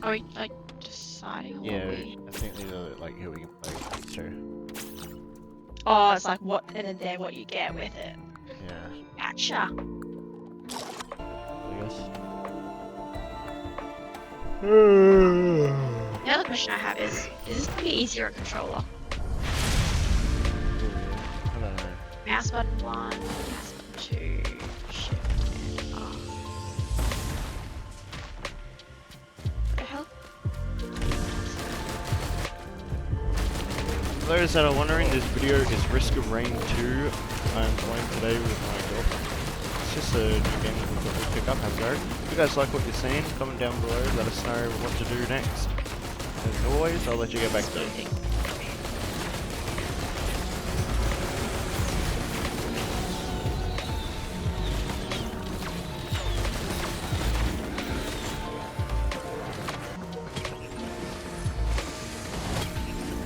Are we like deciding what Yeah, we? I think these are like who we can play with these two. Oh, it's like what, and then what you get with it. Yeah, Gotcha. I guess. The other question I have is this gonna be easier on controller? I don't know. Mouse button 1, mouse button 2, shift and R. What the hell? For those that are wondering, this video is Risk of Rain 2. I'm playing today with my girlfriend. It's just a new game that we thought we'd pick up, have a go. If you guys like what you're seeing, comment down below, let us know what to do next. As always, I'll let you get back to it.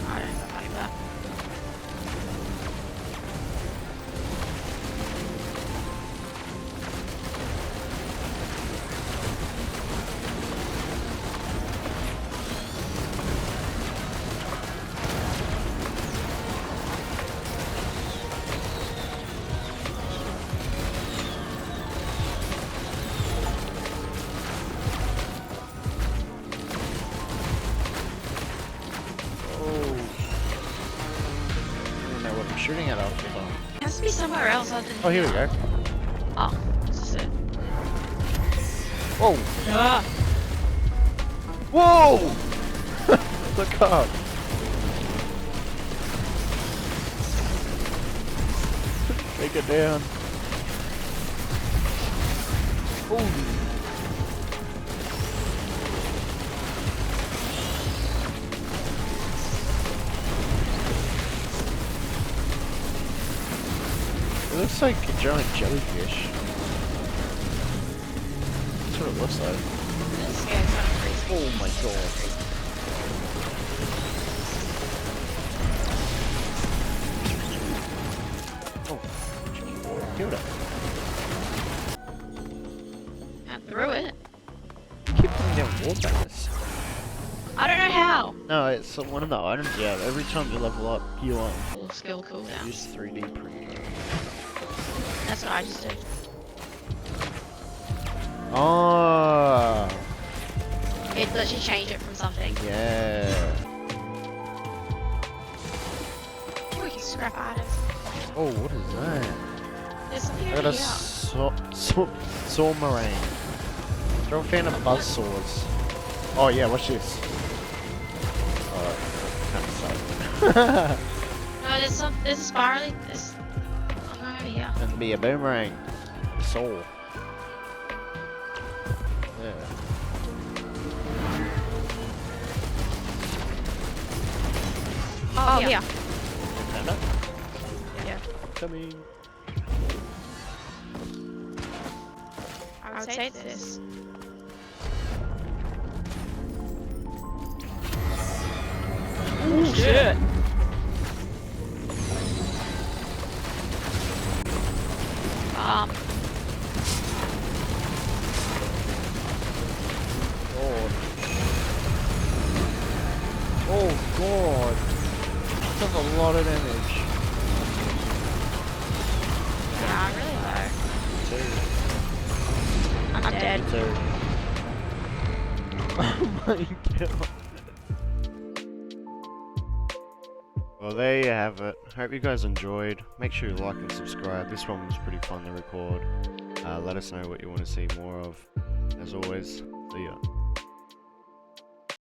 I don't know like that. Shooting at after that. It has to be somewhere else other than Oh, here we go. Oh, this is it. Whoa! Ah. Whoa! Look up! Take it down. Ooh. It looks like a giant jellyfish. That's what it looks like. This guy's kind of crazy. Oh my god. Oh, killed it. And through it. Keep putting down wall bangers. I don't know how. No, it's one of the items you have. Every time you level up, you Full skill cooldown. use 3D printing. That's what I just did. Oh, It lets you change it from something. yeah. Oh, we can scrap items. Oh, what is that? There's something I got over a here. saw marine. Throw a fan of buzz saws. Oh yeah, watch this. Oh, kind of No, there's a spirally. I'm going over here. and be a boomerang. Saw. Yeah. Oh, yeah. Found it? Yeah. Coming. I would say it's this. Oh Shit. God. Oh god. That's a lot of damage. Yeah, really low. I'm dead. Me too. Oh my god. Well, there you have it. Hope you guys enjoyed. Make sure you like and subscribe. This one was pretty fun to record. Let us know what you want to see more of. As always, see ya.